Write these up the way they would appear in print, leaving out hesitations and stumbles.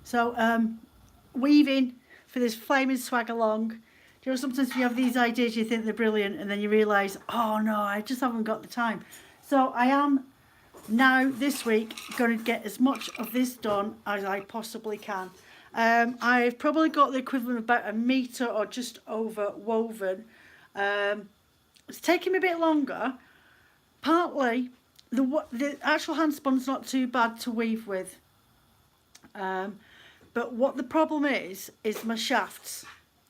So weaving for this flaming swag along. You know, sometimes you have these ideas, you think they're brilliant, and then you realise, oh no, I just haven't got the time. So I am now this week going to get as much of this done as I possibly can. I've probably got the equivalent of about a metre or just over woven. It's taking me a bit longer. Partly, the actual hand spun's not too bad to weave with. But what the problem is my shafts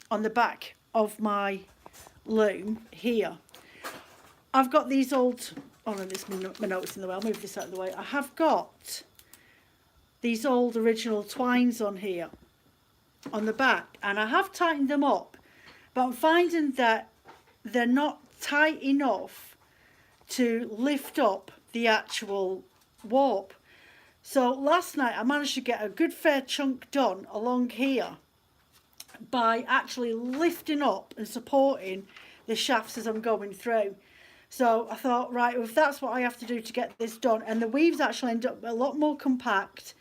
on the back of my loom here. I've got these old, oh no, this my notes in the way, I'll move this out of the way. I have got these old original twines on here, on the back, and I have tightened them up, but I'm finding that they're not tight enough to lift up the actual warp. So last night I managed to get a good fair chunk done along here by actually lifting up and supporting the shafts as I'm going through. So I thought, right, if that's what I have to do to get this done, and the weaves actually end up a lot more compact,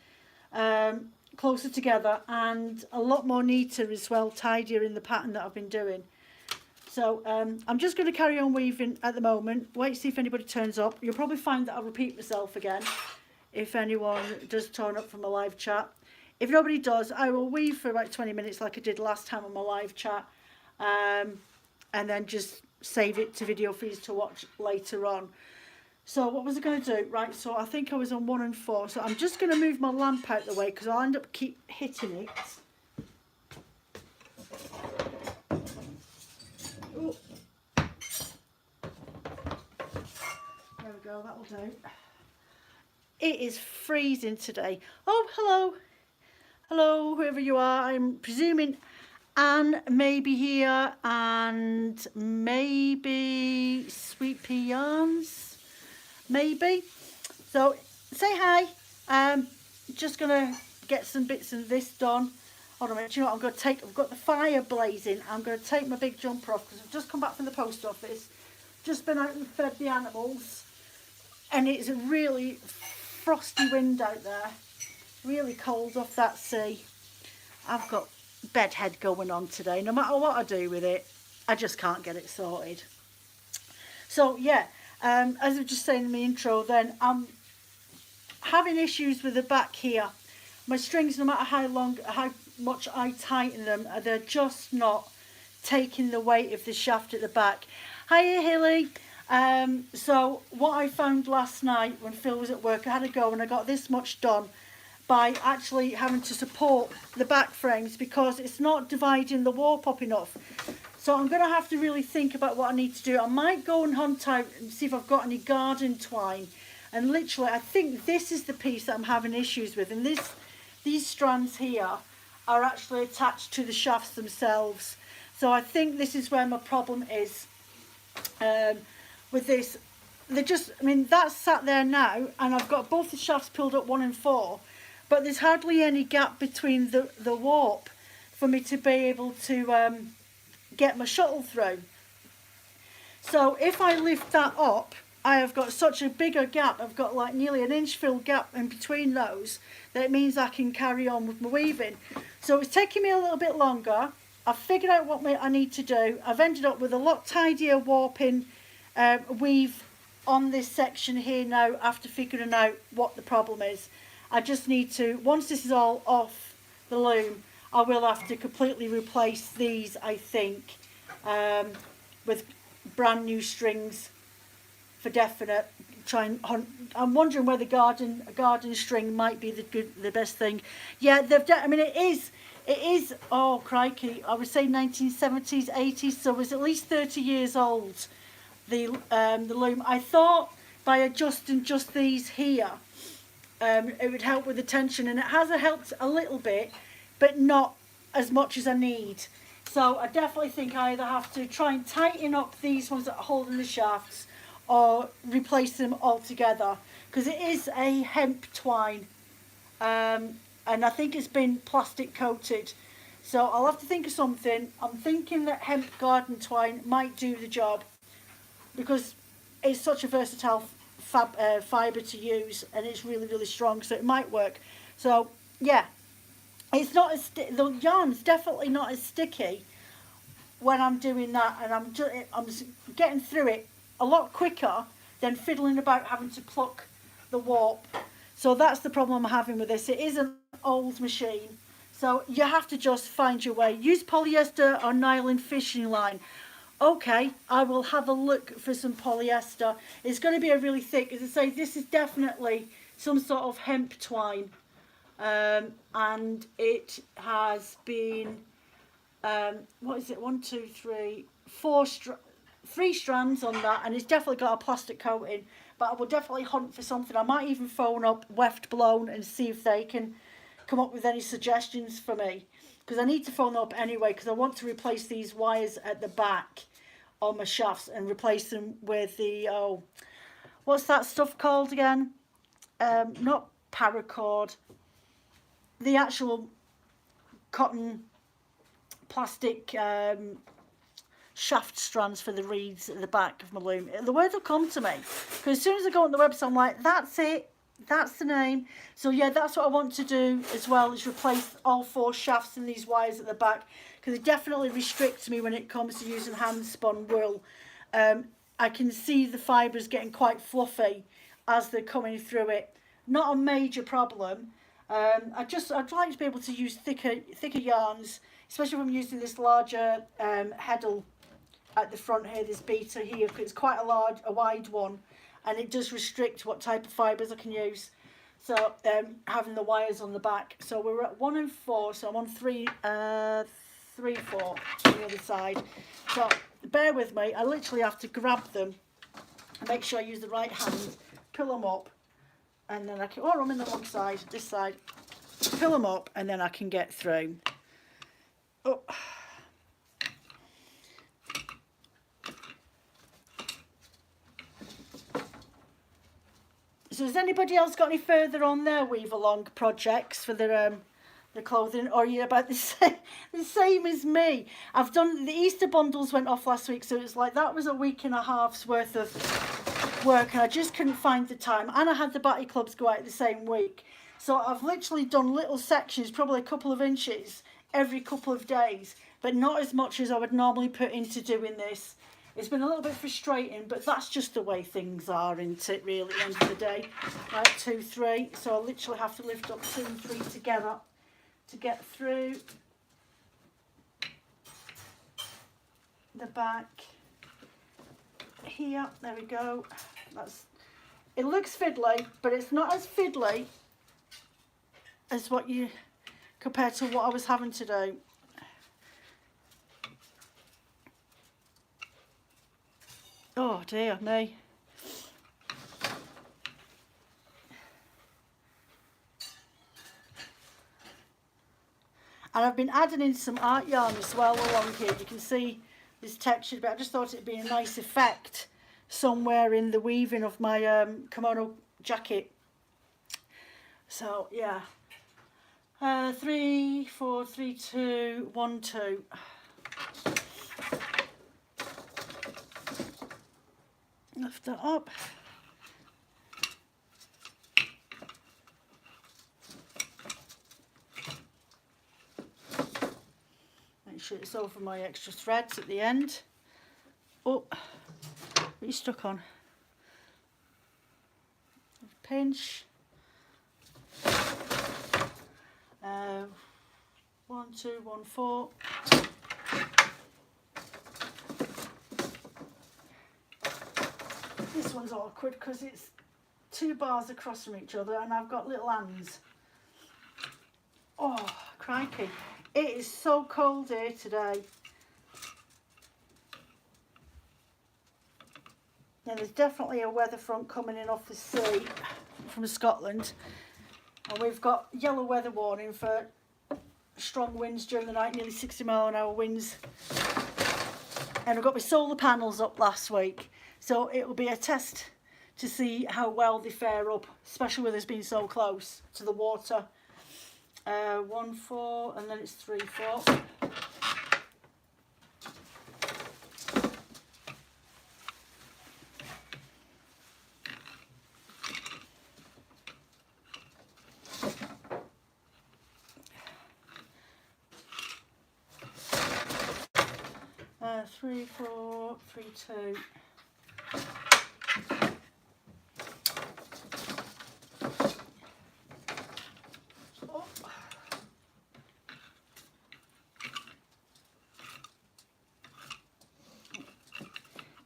closer together, and a lot more neater as well, tidier in the pattern that I've been doing. So I'm just going to carry on weaving at the moment, wait to see if anybody turns up. You'll probably find that I'll repeat myself again if anyone does turn up from a live chat. If nobody does, I will weave for about 20 minutes like I did last time on my live chat, and then just save it to video for you to watch later on. So what was I going to do? Right, so I think I was on 1 and 4, so I'm just going to move my lamp out the way because I'll end up keep hitting it. Ooh. There we go, that'll do. It is freezing today. Oh, hello. Hello, whoever you are. I'm presuming Anne may be here, and maybe Sweet Pea Yarns. Maybe. So, say hi. Just going to get some bits of this done. Hold on a minute. Do you know what? I've got the fire blazing. I'm going to take my big jumper off because I've just come back from the post office. Just been out and fed the animals. And it's a really frosty wind out there. Really cold off that sea. I've got bedhead going on today. No matter what I do with it, I just can't get it sorted. So yeah, as I was just saying in my intro then, I'm having issues with the back here. My strings, no matter how much I tighten them, they're just not taking the weight of the shaft at the back. Hiya Hilly. So what I found last night when Phil was at work, I had to go and I got this much done by actually having to support the back frames because it's not dividing the warp up enough. So I'm going to have to really think about what I need to do. I might go and hunt out and see if I've got any garden twine. And literally, I think this is the piece that I'm having issues with. And these strands here are actually attached to the shafts themselves. So I think this is where my problem is with this. That's sat there now, and I've got both the shafts pulled up 1 and 4. But there's hardly any gap between the warp for me to be able to get my shuttle through. So if I lift that up, I have got such a bigger gap. I've got like nearly an inch fill gap in between those that it means I can carry on with my weaving. So it's taking me a little bit longer. I've figured out what I need to do. I've ended up with a lot tidier warping weave on this section here now after figuring out what the problem is. I just need to, once this is all off the loom, I will have to completely replace these, I think, with brand new strings for definite. I'm wondering whether a garden string might be the best thing. Yeah, it is. Oh crikey! I would say 1970s, 80s. So it was at least 30 years old. The loom. I thought by adjusting just these here, it would help with the tension, and it has helped a little bit, but not as much as I need. So I definitely think I either have to try and tighten up these ones that are holding the shafts or replace them altogether, because it is a hemp twine, and I think it's been plastic coated. So I'll have to think of something. I'm thinking that hemp garden twine might do the job because it's such a versatile fibre to use, and it's really, really strong, so it might work. So yeah, it's not as the yarn's definitely not as sticky when I'm doing that, and I'm getting through it a lot quicker than fiddling about having to pluck the warp. So that's the problem I'm having with this. It is an old machine, so you have to just find your way. Use polyester or nylon fishing line. Okay, I will have a look for some polyester. It's going to be a really thick, as I say, this is definitely some sort of hemp twine. And it has been, what is it, 1, 2, 3, 4, 3 strands on that, and it's definitely got a plastic coating. But I will definitely hunt for something. I might even phone up Weft Blown and see if they can come up with any suggestions for me, because I need to phone up anyway, because I want to replace these wires at the back on my shafts and replace them with the, oh, what's that stuff called again? Not paracord, the actual cotton plastic shaft strands for the reeds at the back of my loom. The words will come to me, because as soon as I go on the website I'm like, that's it, that's the name. So yeah, that's what I want to do as well, is replace all 4 shafts and these wires at the back, because it definitely restricts me when it comes to using hand spun wool. I can see the fibres getting quite fluffy as they're coming through it. Not a major problem. I'd like to be able to use thicker yarns, especially if I'm using this larger heddle at the front here, this beater here, because it's quite a wide one, and it does restrict what type of fibres I can use. So having the wires on the back. So we're at 1 and 4, so I'm on 3, 3, 4 on the other side. So bear with me, I literally have to grab them and make sure I use the right hand, pull them up, and then I can, or I'm in the wrong side, this side, pull them up, and then I can get through. Oh. So has anybody else got any further on their weave along projects for the clothing, or are you about the same as me? I've done, the Easter bundles went off last week, so it's like that was a week and a half's worth of work, and I just couldn't find the time, and I had the batty clubs go out the same week, so I've literally done little sections, probably a couple of inches every couple of days, but not as much as I would normally put into doing this. It's been a little bit frustrating, but that's just the way things are, isn't it, really, at the end of the day. Right, 2, 3, so I literally have to lift up 2 and 3 together to get through the back here. There we go. It looks fiddly, but it's not as fiddly as what you, compared to what I was having to do. Oh dear, no. And I've been adding in some art yarn as well along here. You can see this texture, but I just thought it'd be a nice effect somewhere in the weaving of my kimono jacket. So yeah, 3, 4, 3, 2, 1, 2. Lift that up. Make sure it's over my extra threads at the end. Oh, what are you stuck on? Pinch. 1, 2, 1, 4. This one's awkward because it's 2 bars across from each other and I've got little hands. Oh, crikey. It is so cold here today. And there's definitely a weather front coming in off the sea from Scotland. And we've got yellow weather warning for strong winds during the night, nearly 60-mile-an-hour winds. And I've got my solar panels up last week. So it will be a test to see how well they fare up, especially with us being so close to the water. 1, 4, and then it's 3, 4. 3, 4, 3, 2. Oh.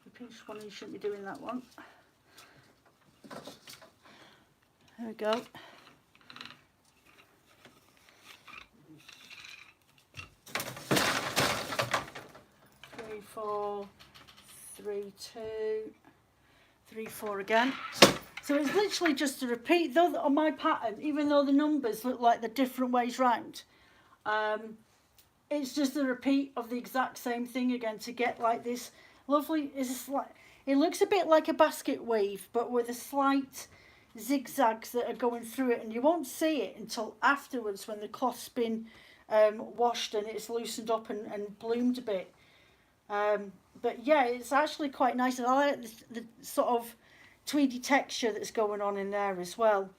The pinch one, you shouldn't be doing that one. There we go. 3, 4, 3, 2, 3, 4 again. So it's literally just a repeat. Though on my pattern, even though the numbers look like they're different ways round, it's just a repeat of the exact same thing again to get like this lovely. It looks a bit like a basket weave, but with a slight zigzags that are going through it, and you won't see it until afterwards when the cloth's been washed and it's loosened up and bloomed a bit. But yeah, it's actually quite nice, and I like the sort of tweedy texture that's going on in there as well.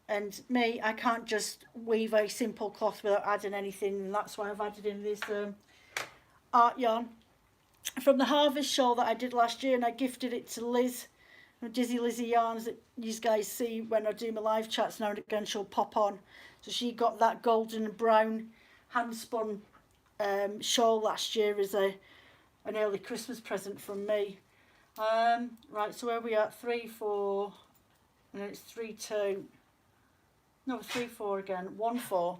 And me, I can't just weave a simple cloth without adding anything, and that's why I've added in this art yarn from the harvest shawl that I did last year, and I gifted it to Liz, Dizzy Lizzie Yarns, that you guys see when I do my live chats now and again. She'll pop on, so she got that golden and brown hand spun shawl last year as an early Christmas present from me. Right, so where are we at? 3, 4, and then it's 3, 2. No, 3, 4 again. 1, 4.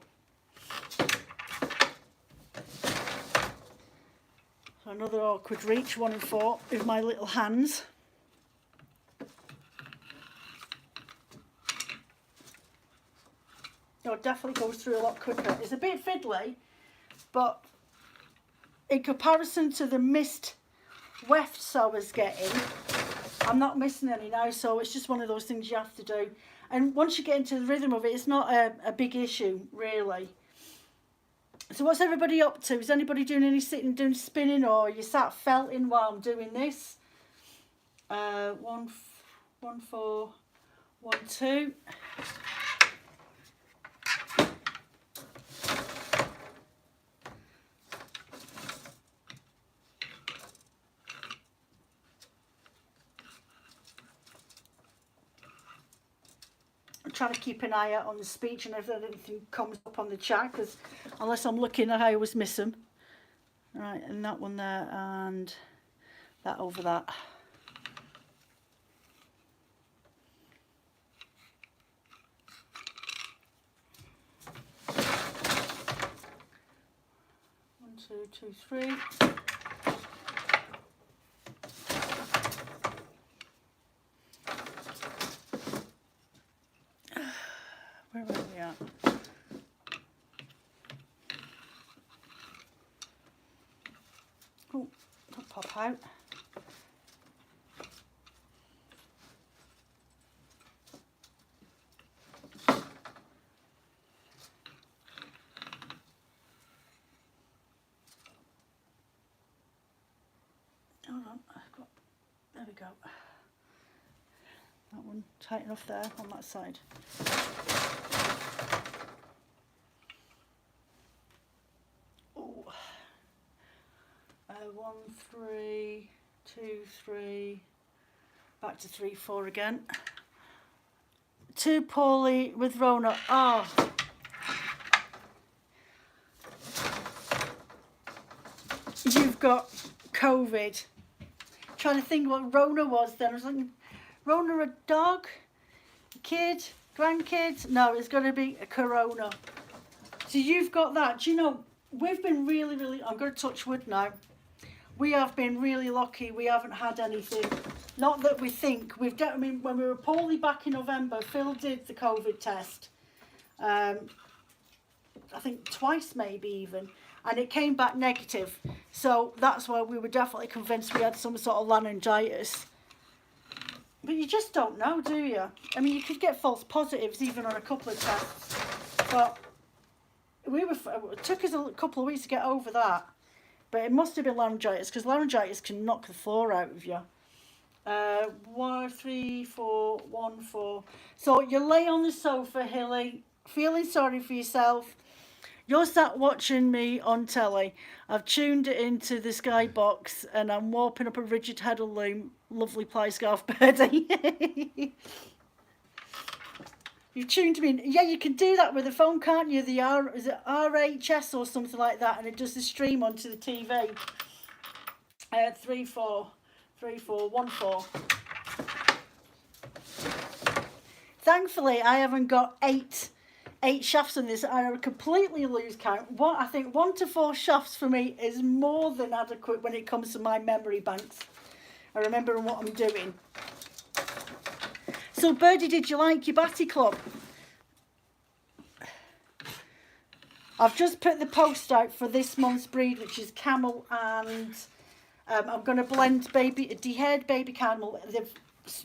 So another awkward reach. 1 and 4 with my little hands. No, it definitely goes through a lot quicker. It's a bit fiddly, but in comparison to the missed wefts I was getting, I'm not missing any now, so it's just one of those things you have to do. And once you get into the rhythm of it, it's not a big issue, really. So what's everybody up to? Is anybody doing any sitting, doing spinning, or you sat felting while I'm doing this? 1, 4, 1, 2. Trying to keep an eye out on the speech and if anything comes up on the chat, because unless I'm looking, I always miss them. Right, and that one there, and that over that. One, 2, 2, 3. Where are we at? Oh, don't pop out. Hold on, there we go. That one tight enough there on that side. Oh, 1, 3, 2, 3, back to 3, 4 again. 2 poorly with Rona. Oh, you've got COVID. Trying to think what Rona was then. I was thinking, Rona a dog, a kid, grandkids? No, it's going to be a corona. So you've got that. Do you know, we've been really, I'm going to touch wood now. We have been really lucky. We haven't had anything. Not that we think. I mean, when we were poorly back in November, Phil did the COVID test. I think twice maybe even. And it came back negative. So that's why we were definitely convinced we had some sort of laryngitis. But you just don't know, do you? I mean, you could get false positives even on a couple of tests. But it took us a couple of weeks to get over that. But it must have been laryngitis, because laryngitis can knock the floor out of you. 1, 3, 4, 1, 4. So you lay on the sofa, Hilly, feeling sorry for yourself. You're sat watching me on telly. I've tuned it into the skybox and I'm warping up a rigid headle loom. Lovely play scarf birdie. You've tuned me in. Yeah, you can do that with a phone, can't you? Is it RHS or something like that, and it does the stream onto the TV. 343414. Thankfully, I haven't got eight shafts in this. I completely lose count. I think 1 to 4 shafts for me is more than adequate when it comes to my memory banks. I remember what I'm doing. So, Birdie, did you like your Batty Club? I've just put the post out for this month's breed, which is camel, and I'm going to blend de-haired baby camel.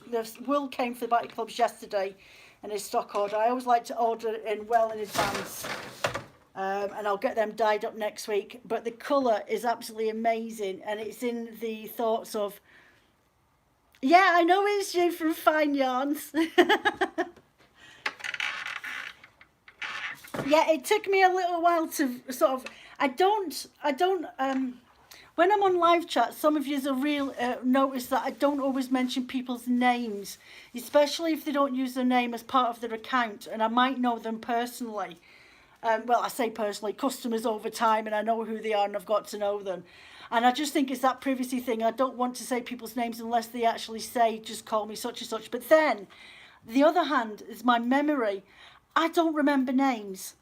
The wool came for the Batty Clubs yesterday, and it's stock order. I always like to order it in well in advance, and I'll get them dyed up next week. But the colour is absolutely amazing, and it's in the thoughts of, yeah, I know it's you from Fine Yarns. Yeah, it took me a little while to sort of, when I'm on live chat, some of you will notice that I don't always mention people's names, especially if they don't use their name as part of their account, and I might know them personally. Well, I say personally, customers over time, and I know who they are and I've got to know them. And I just think it's that privacy thing. I don't want to say people's names unless they actually say, just call me such and such. But then, the other hand is my memory. I don't remember names.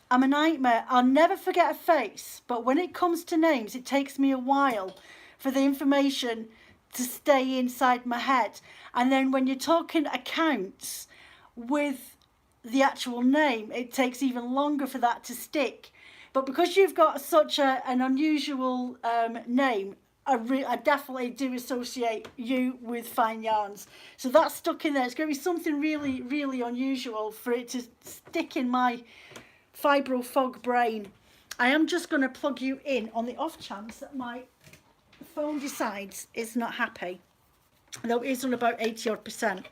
I'm a nightmare. I'll never forget a face, but when it comes to names, it takes me a while for the information to stay inside my head. And then when you're talking accounts with the actual name, it takes even longer for that to stick. But because you've got such an unusual name, I definitely do associate you with Fine Yarns. So that's stuck in there. It's going to be something really, really unusual for it to stick in my fibro fog brain. I am just going to plug you in on the off chance that my phone decides it's not happy. Though it is on about 80 odd %.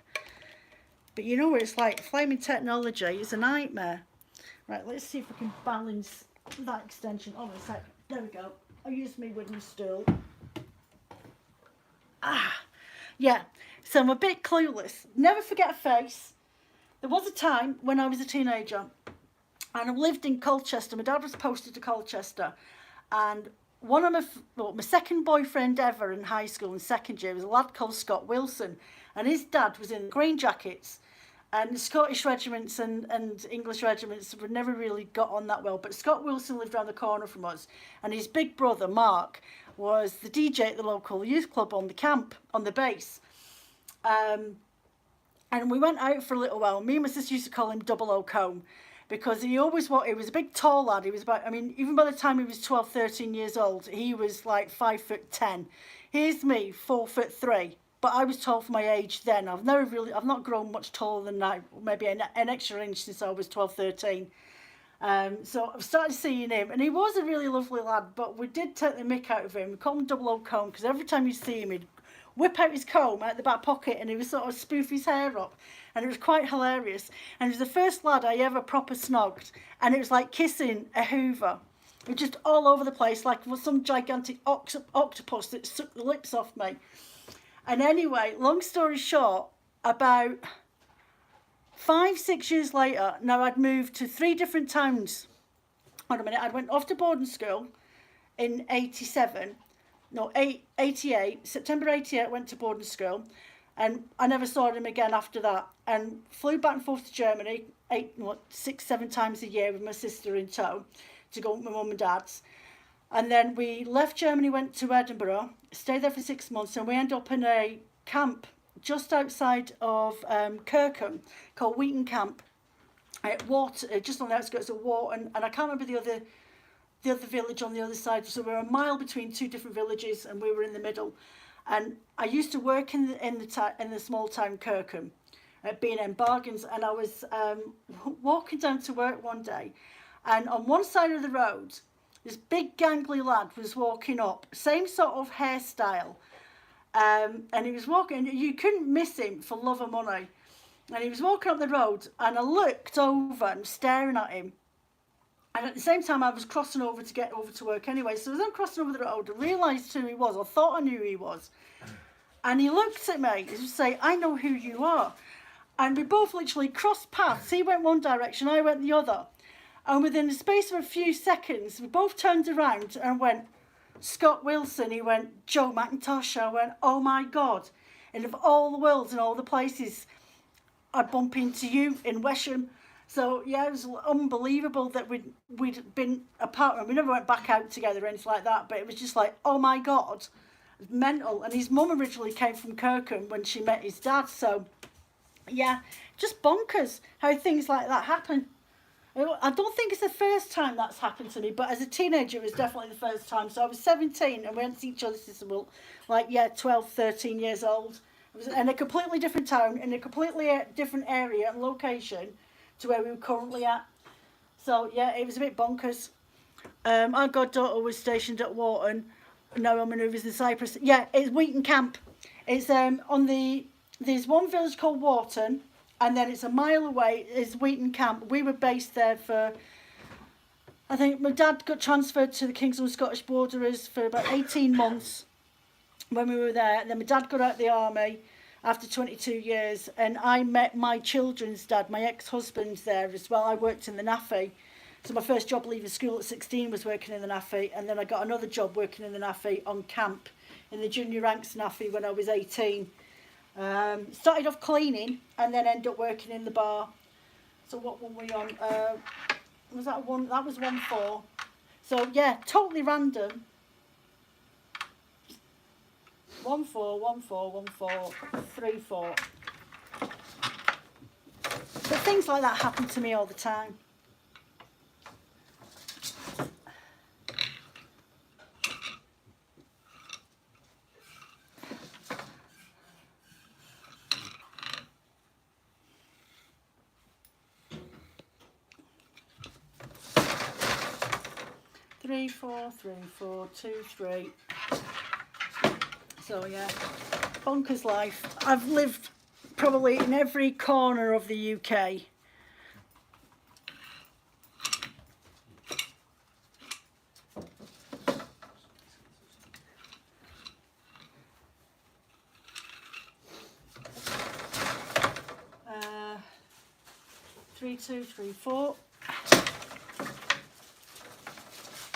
But you know what it's like. Flaming technology is a nightmare. Right, let's see if we can balance that extension. Oh, a sec. There we go. I'll use my wooden stool. Yeah, so I'm a bit clueless. Never forget a face. There was a time when I was a teenager and I lived in Colchester. My dad was posted to Colchester, and one of my second boyfriend ever in high school in second year was a lad called Scott Wilson, and his dad was in Green Jackets. And the Scottish regiments and English regiments were never really got on that well. But Scott Wilson lived around the corner from us. And his big brother, Mark, was the DJ at the local youth club on the camp, on the base. And we went out for a little while. Me and my sister used to call him Double O Comb. Because he was a big tall lad. He was even by the time he was 12, 13 years old, he was like 5'10". Here's me, 4'3". But I was tall for my age then. I've not grown much taller than that, maybe an extra inch since I was 12, 13. So I've started seeing him, and he was a really lovely lad, but we did take the mick out of him. We called him Double O Comb, because every time you see him, he'd whip out his comb out the back pocket, and he would sort of spoof his hair up, and it was quite hilarious. And he was the first lad I ever proper snogged, and it was like kissing a Hoover. It was just all over the place, like some gigantic octopus that sucked the lips off me. And anyway, long story short, about 5-6 years later, now I'd moved to 3 different towns. Hold a minute, I went off to boarding school in 88, September 88, I went to boarding school, and I never saw him again after that, and flew back and forth to Germany 6-7 times a year with my sister in tow to go with my mum and dad's. And then we left Germany, went to Edinburgh, stayed there for 6 months, and we ended up in a camp just outside of Kirkham called Wheaton Camp, just on the outskirts of Wharton, and I can't remember the other village on the other side. So we were a mile between 2 different villages, and we were in the middle. And I used to work in the small town Kirkham at B&M Bargains, and I was walking down to work one day, and on one side of the road, this big gangly lad was walking up, same sort of hairstyle, and he was walking, you couldn't miss him for love or money, and he was walking up the road, and I looked over and staring at him, And at the same time, I was crossing over to get over to work anyway. So as I'm crossing over the road, I realised who he was, or thought I knew who he was. And he looked at me and say, I know who you are. And we both literally crossed paths. He went one direction, I went the other. And within the space of a few seconds, we both turned around and went, Scott Wilson. He went, Joe McIntosh. I went, oh my God. And of all the worlds and all the places, I'd bump into you in Wesham. So yeah, it was unbelievable that we'd been apart, and we never went back out together or anything like that. But it was just like, oh my God, mental. And his mum originally came from Kirkham when she met his dad. So yeah, just bonkers how things like that happen. I don't think it's the first time that's happened to me, but as a teenager it was definitely the first time. So I was 17 and we went to see each other since we were like 12, 13 years old. It was in a completely different town, in a completely different area and location to where we were currently at. So yeah, it was a bit bonkers. Our goddaughter was stationed at Wharton. Now I'm manoeuvres in Cyprus. Yeah, it's Wheaton Camp. It's there's one village called Wharton, and then it's a mile away is Wheaton Camp. We were based there for, I think my dad got transferred to the Kingsland Scottish Borderers for about 18 months when we were there. And then my dad got out of the army after 22 years, and I met my children's dad, my ex-husband, there as well. I worked in the NAFI. So my first job leaving school at 16 was working in the NAFI, and then I got another job working in the NAFI on camp in the junior ranks NAFI when I was 18. Started off cleaning and then ended up working in the bar. So what were we on? Was that one? That was 1-4. So yeah, totally random. 1-4, 1-4, 1-4, 3-4. But things like that happen to me all the time. Three, 4, 3, 4, 2, 3. So yeah, bonkers life. I've lived probably in every corner of the UK. Uh, 3, 2, 3, 4.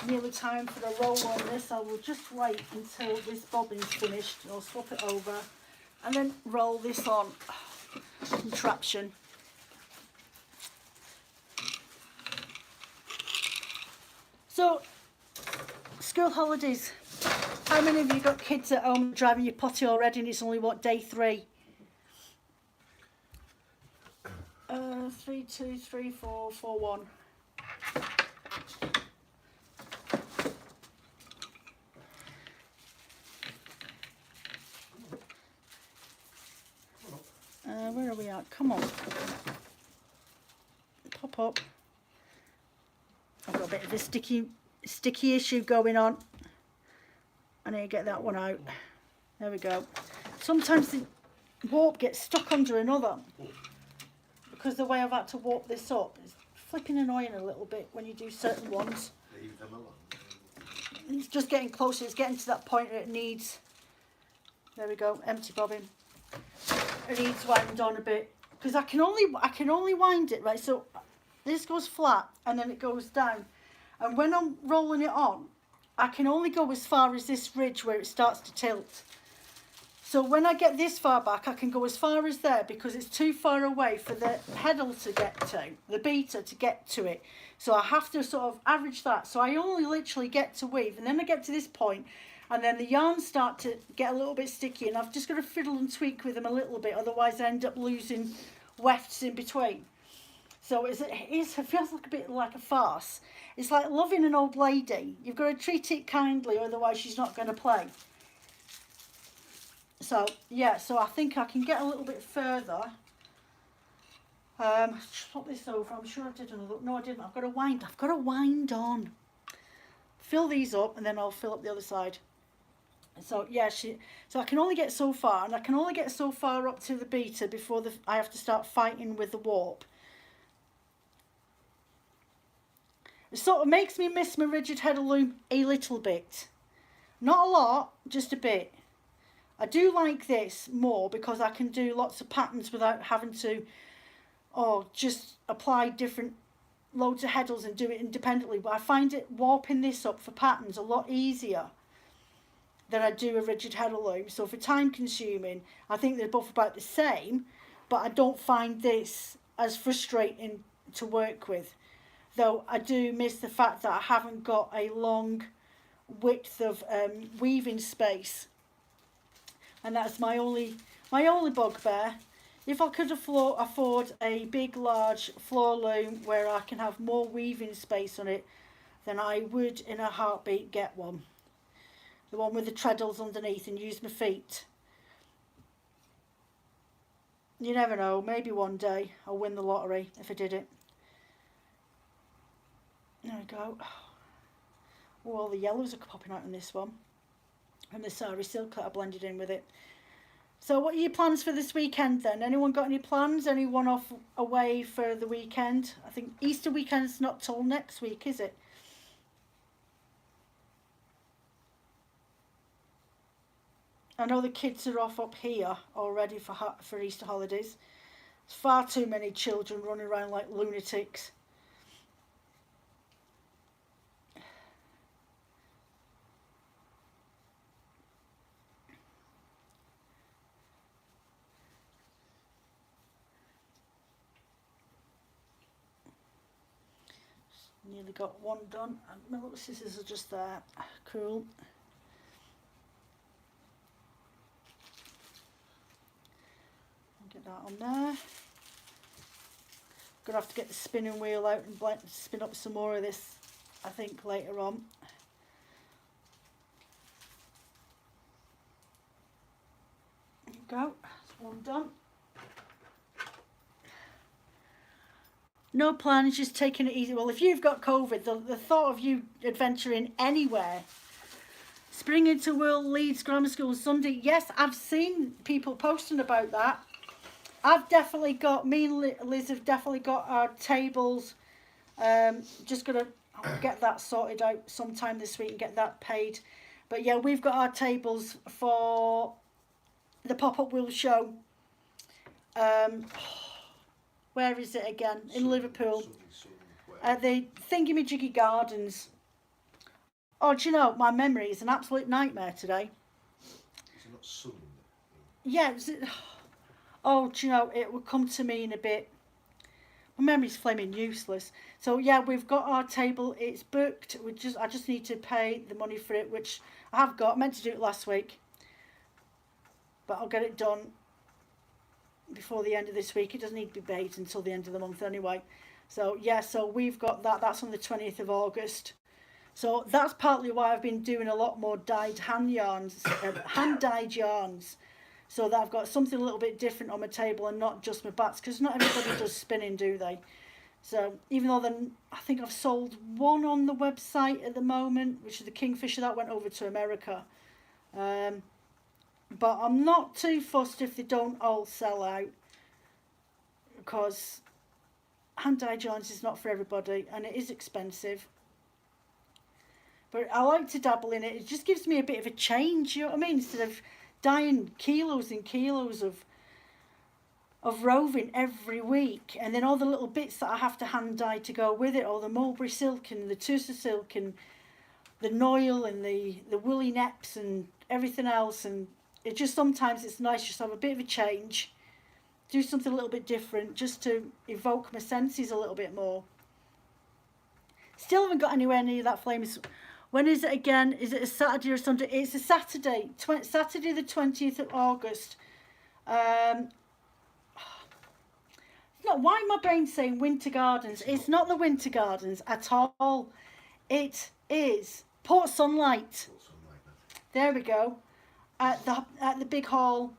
Nearly time for the roll on this. I will just wait until this bobbin's finished. I'll swap it over and then roll this on. Contraption. So, school holidays. How many of you got kids at home driving your potty already and it's only, what, day 3? 3, 2, 3, 4, 4, 1. Where are we at? Come on. Pop up. I've got a bit of a sticky issue going on. I need to get that one out. There we go. Sometimes the warp gets stuck under another because the way I've had to warp this up is flipping annoying a little bit when you do certain ones. Leave them alone. It's just getting closer. It's getting to that point where it needs. There we go. Empty bobbin. It needs wound on a bit because I can only wind it right. So this goes flat and then it goes down, and when I'm rolling it on, I can only go as far as this ridge where it starts to tilt. So when I get this far back, I can go as far as there because it's too far away for the pedal to get to, the beater to get to it. So I have to sort of average that. So I only literally get to weave, and then I get to this point, and then the yarns start to get a little bit sticky, and I've just got to fiddle and tweak with them a little bit, otherwise I end up losing wefts in between. So it feels like a bit like a farce. It's like loving an old lady. You've got to treat it kindly, otherwise she's not going to play. So yeah, so I think I can get a little bit further. Swap this over. I'm sure I did another. No, I didn't. I've got to wind on. Fill these up, and then I'll fill up the other side. So yeah, so I can only get so far, and I can only get so far up to the beater before I have to start fighting with the warp. It sort of makes me miss my rigid head loom a little bit. Not a lot, just a bit. I do like this more because I can do lots of patterns without having to just apply different loads of heddles and do it independently. But I find it warping this up for patterns a lot easier than I do a rigid heddle loom. So for time consuming, I think they're both about the same, but I don't find this as frustrating to work with. Though I do miss the fact that I haven't got a long width of weaving space, and that's my only bugbear. If I could afford a big large floor loom where I can have more weaving space on it, then I would in a heartbeat get one. The one with the treadles underneath, and use my feet. You never know, maybe one day I'll win the lottery if I did it. There we go. Oh, all the yellows are popping out on this one. And the sari silk that I blended in with it. So what are your plans for this weekend then? Anyone got any plans? Anyone off away for the weekend? I think Easter weekend's not till next week, is it? I know the kids are off up here already for Easter holidays. There's far too many children running around like lunatics. Nearly got one done, and my little scissors are just there. Cool. Get that on there. Gonna have to get the spinning wheel out and spin up some more of this, I think, later on. There you go, that's one done. No plans, just taking it easy. Well, if you've got COVID, the thought of you adventuring anywhere, spring into World Leeds Grammar School Sunday, yes, I've seen people posting about that. I've definitely got, me and Liz have definitely got our tables. Just going to get that sorted out sometime this week and get that paid. But yeah, we've got our tables for the pop-up wheel show. Where is it again? In Liverpool. The Thingamajiggy Gardens. Oh, do you know, my memory is an absolute nightmare today. Is it not sun? Yeah, oh, do you know, it will come to me in a bit. My memory's flaming useless. So yeah, we've got our table. It's booked. I just need to pay the money for it, which I have got. I meant to do it last week, but I'll get it done before the end of this week. It doesn't need to be paid until the end of the month anyway. So yeah, so we've got that. That's on the 20th of August. So that's partly why I've been doing a lot more dyed hand yarns, hand-dyed yarns, so that I've got something a little bit different on my table and not just my bats, because not everybody does spinning, do they? So even though I think I've sold one on the website at the moment, which is the Kingfisher, that went over to America. But I'm not too fussed if they don't all sell out, because hand-dyed yarns is not for everybody and it is expensive. But I like to dabble in it. It just gives me a bit of a change, you know what I mean? Instead of dyeing kilos and kilos of roving every week, and then all the little bits that I have to hand dye to go with it, all the mulberry silk and the tussa silk and the noil and the woolly neps and everything else. And it just, sometimes it's nice just to have a bit of a change, do something a little bit different, just to evoke my senses a little bit more. Still haven't got anywhere near that famous. When is it again? Is it a Saturday or Sunday? It's a Saturday, Saturday the 20th of August. No, why am my brain saying Winter Gardens? It's not the Winter Gardens at all. It is Port Sunlight. There we go. At the big hall,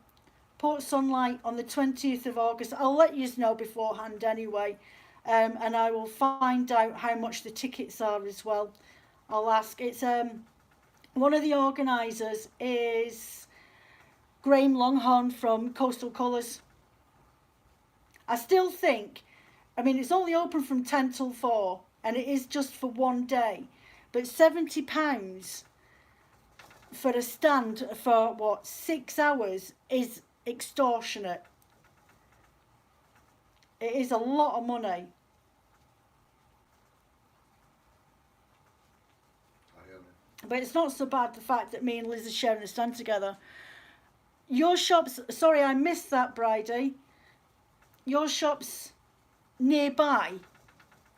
Port Sunlight, on the 20th of August. I'll let you know beforehand anyway, and I will find out how much the tickets are as well. I'll ask. It's one of the organisers is Graham Longhorn from Coastal Colours. I still think, I mean, it's only open from 10 till 4, and it is just for one day. But £70 for a stand for what, 6 hours is extortionate. It is a lot of money. But it's not so bad the fact that me and Liz are sharing a stand together. Your shop's, sorry I missed that, Bridie. Your shop's nearby.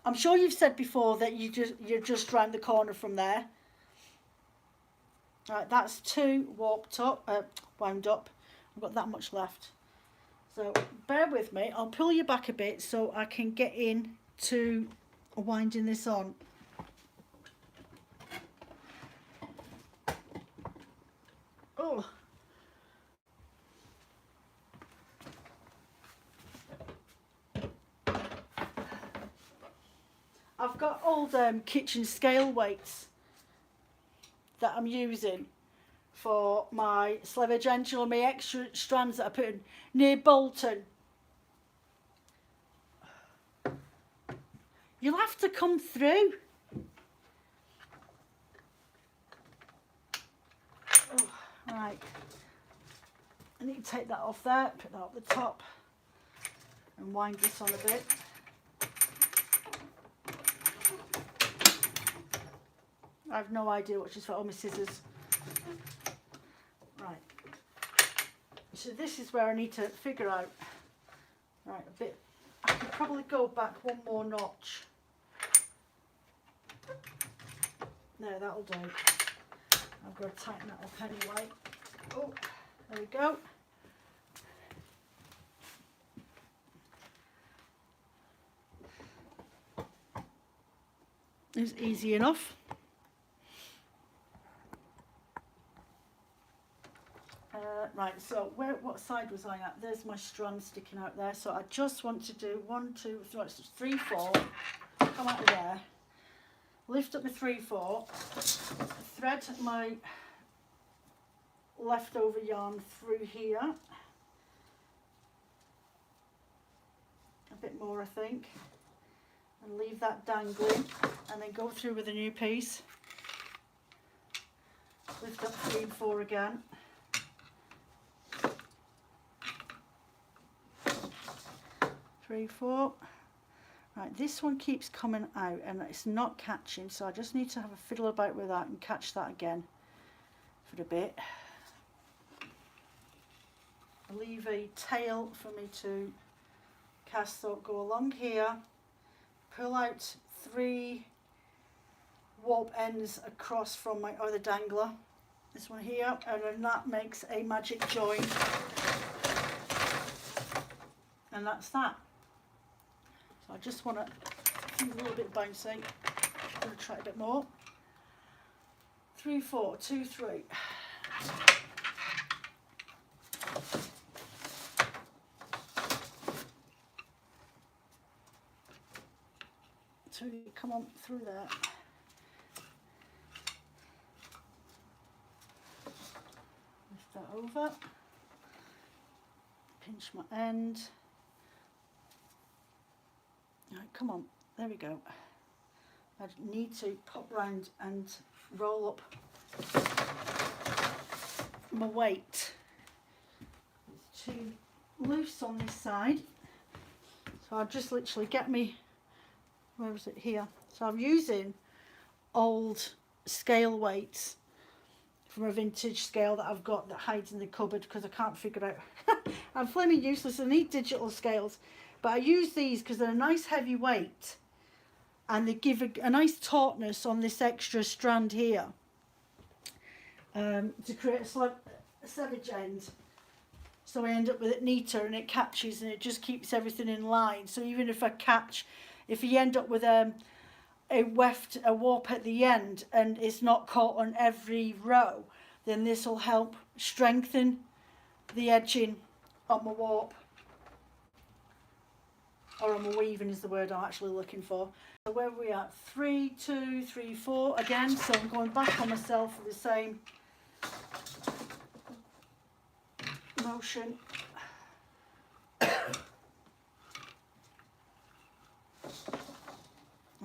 I'm sure you've said before that you're just round the corner from there. Right, that's 2 wound up. I've got that much left. So bear with me. I'll pull you back a bit so I can get in to winding this on. Oh. I've got old kitchen scale weights that I'm using for my slimmage angel and my extra strands that I put in near Bolton. You'll have to come through. Oh, right. I need to take that off there, put that up the top and wind this on a bit. I have no idea what she's for. Oh, my scissors. Right. So this is where I need to figure out. Right, a bit. I could probably go back one more notch. No, that'll do. I've got to tighten that up anyway. Oh, there we go. It's easy enough. Right, so what side was I at? There's my strand sticking out there. So I just want to do 1, 2, 3, 4. Come out of there. Lift up my 3, 4. Thread my leftover yarn through here. A bit more, I think. And leave that dangling. And then go through with a new piece. Lift up 3 and 4 again. 3, 4. Right, this one keeps coming out and it's not catching, so I just need to have a fiddle about with that and catch that again for a bit. I'll leave a tail for me to cast, so go along here, pull out 3 warp ends across from my other dangler, this one here, and then that makes a magic join, and that's that. So I just want to, a little bit bouncy, I'm going to try it a bit more. 3, 4, 2, 3. So you come on through that. Lift that over. Pinch my end. Right, come on, there we go. I need to pop round and roll up my weight. It's too loose on this side. So I'll just literally get me, where is it, here. So I'm using old scale weights from a vintage scale that I've got that hides in the cupboard because I can't figure out. I'm flaming useless, I need digital scales. But I use these because they're a nice heavy weight and they give a nice tautness on this extra strand here to create a savage end. So I end up with it neater and it catches and it just keeps everything in line. So even if if you end up with a warp at the end and it's not caught on every row, then this will help strengthen the edging on my warp. Or on my weaving is the word I'm actually looking for. So where are we at? 3, 2, 3, 4 again. So I'm going back on myself with the same motion.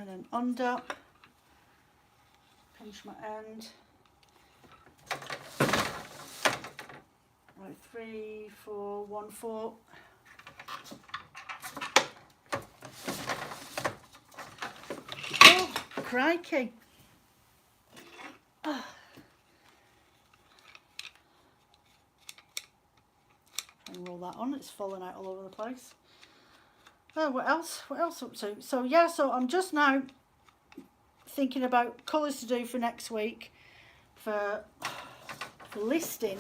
and then under, pinch my end. Right, 3, 4, 1, 4. Oh, crikey. Oh. And roll that on, it's falling out all over the place. Oh, what else up to? So yeah, so I'm just now thinking about colours to do for next week for listing.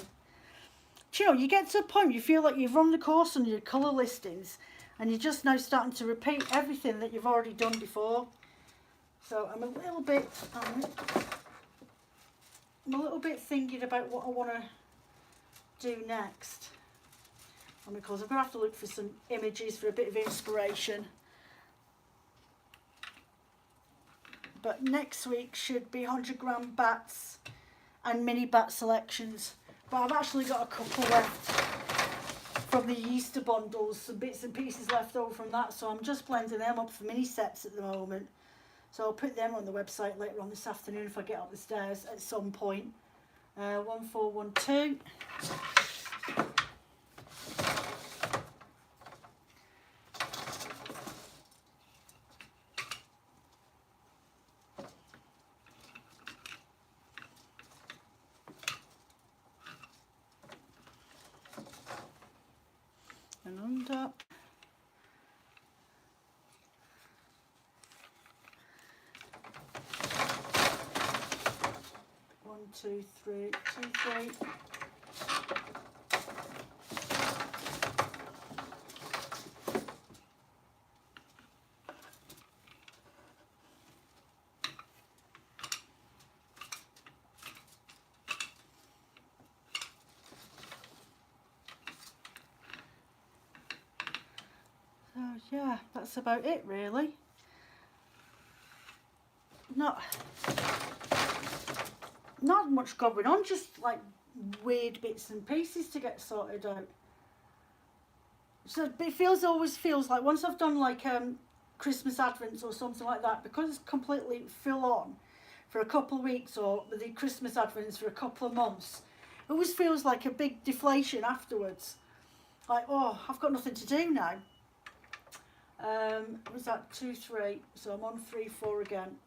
Do you know, you get to a point where you feel like you've run the course on your colour listings and you're just now starting to repeat everything that you've already done before. So I'm a little bit thinking about what I want to do next. And because I'm going to have to look for some images for a bit of inspiration. But next week should be 100-gram bats and mini bat selections. But I've actually got a couple left from the Easter bundles, some bits and pieces left over from that. So I'm just blending them up for mini sets at the moment. So I'll put them on the website later on this afternoon if I get up the stairs at some point. 1412. And under. One, two, three, 2, 3. So yeah, that's about it really. Not much going on, just like weird bits and pieces to get sorted out. So it always feels like once I've done like Christmas Advents or something like that, because it's completely full on for a couple of weeks, or the Christmas Advents for a couple of months, it always feels like a big deflation afterwards. Like, oh, I've got nothing to do now. Was that 2, 3? So I'm on 3, 4 again.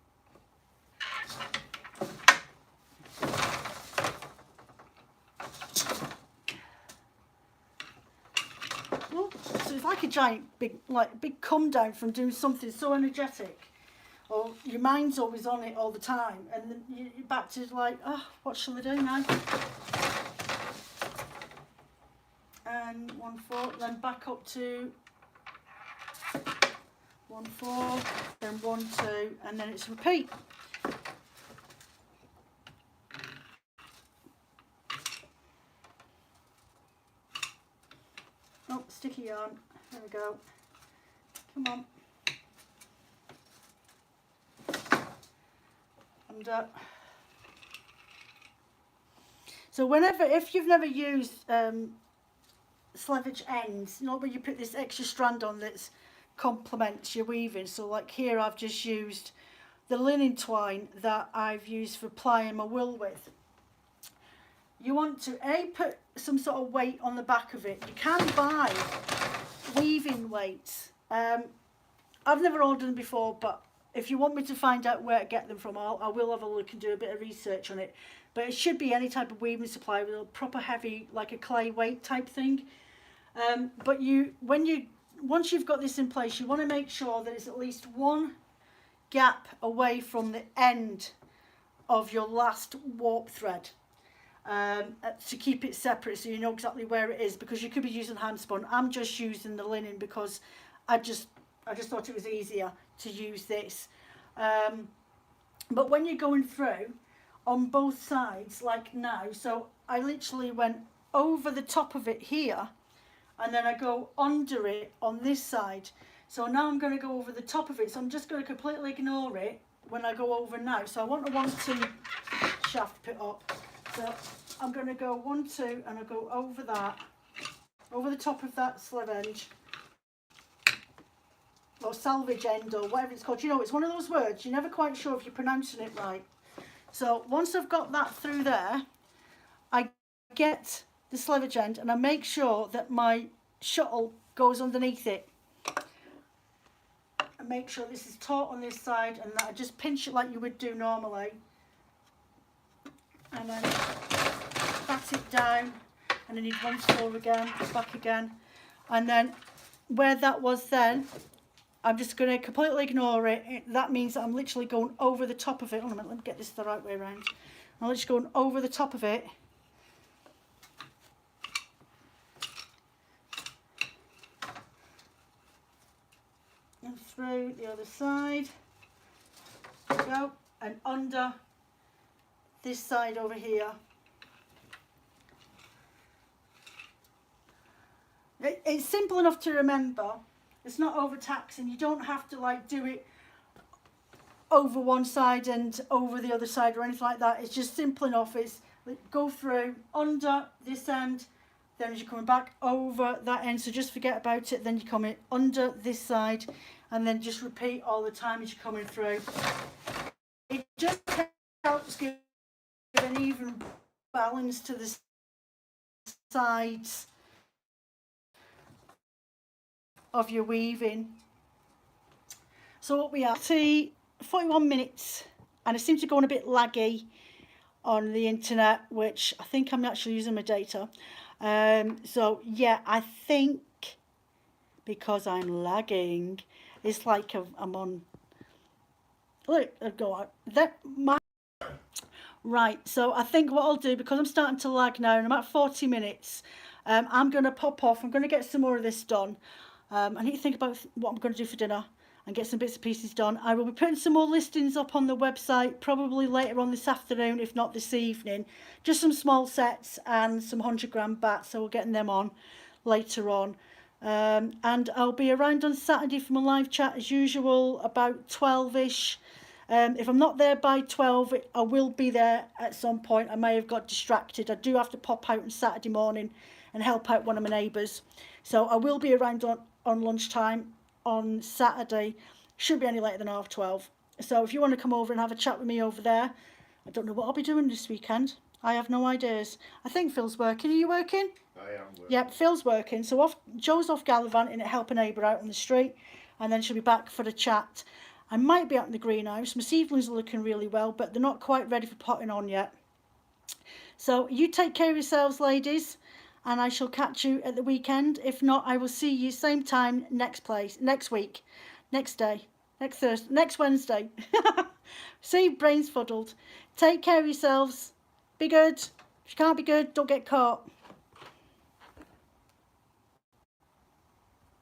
Oh, so it's like a giant big come down from doing something so energetic, or your mind's always on it all the time, and then you're back to like, oh, what shall I do now? And 1, 4, then back up to 1, 4, then 1, 2, and then it's repeat. Oh, sticky yarn. There we go. Come on. And so if you've never used slavage ends, you know, where you put this extra strand on that complements your weaving. So like here I've just used the linen twine that I've used for plying my wool with. You want to put some sort of weight on the back of it. You can buy weaving weights. I've never ordered them before, but if you want me to find out where to get them from, I will have a look and do a bit of research on it. But it should be any type of weaving supply with a proper heavy, like a clay weight type thing. But once you've got this in place, you want to make sure that it's at least one gap away from the end of your last warp thread. To keep it separate so you know exactly where it is, because you could be using hand spun. I'm just using the linen because I just thought it was easier to use this. But when you're going through on both sides like now, so I literally went over the top of it here, and then I go under it on this side. So now I'm going to go over the top of it, so I'm just going to completely ignore it when I go over now. So I want a 1, 2 shaft put up. So I'm going to go 1, 2, and I'll go over that, over the top of that slip edge, or salvage end or whatever it's called. You know, it's one of those words you're never quite sure if you're pronouncing it right. So once I've got that through there, I get the salvage end and I make sure that my shuttle goes underneath it. And make sure this is taut on this side, and that I just pinch it like you would do normally. And then pat it down, and then you'd once more again, back again. And then where that was then, I'm just going to completely ignore it. That means that I'm literally going over the top of it. Hold on a minute, let me get this the right way around. I'm literally going over the top of it. And through the other side. There we go. And under this side over here. It's simple enough to remember. It's not overtaxing. You don't have to like do it over one side and over the other side or anything like that. It's just simple enough. It's go through under this end, then as you're coming back over that end, so just forget about it. Then you come in under this side, and then just repeat all the time as you're coming through. It just helps give an even balance to the sides of your weaving. So what we are, see 41 minutes, and it seems to go on a bit laggy on the internet, which I think I'm actually using my data. So yeah, I think because I'm lagging, it's like I'm on. Look, go on. That my right. So I think what I'll do, because I'm starting to lag now, and I'm at 40 minutes. I'm going to pop off. I'm going to get some more of this done. I need to think about what I'm going to do for dinner and get some bits and pieces done. I will be putting some more listings up on the website probably later on this afternoon, if not this evening. Just some small sets and some 100-gram bats, so we're getting them on later on. And I'll be around on Saturday for my live chat as usual, about 12ish. If I'm not there by 12, I will be there at some point. I may have got distracted. I do have to pop out on Saturday morning and help out one of my neighbours. So I will be around on lunchtime on Saturday. Should be any later than 12:30. So if you want to come over and have a chat with me over there, I don't know what I'll be doing this weekend. I have no ideas. I think Phil's working. Are you working? I am working. Yep, Phil's working. So Joe's off gallivanting at help a neighbour out on the street, and then she'll be back for the chat. I might be out in the greenhouse. My seedlings are looking really well, but they're not quite ready for potting on yet. So you take care of yourselves, ladies, and I shall catch you at the weekend. If not, I will see you same time next week, next day, next Thursday, next Wednesday. See, brains fuddled. Take care of yourselves. Be good. If you can't be good, don't get caught.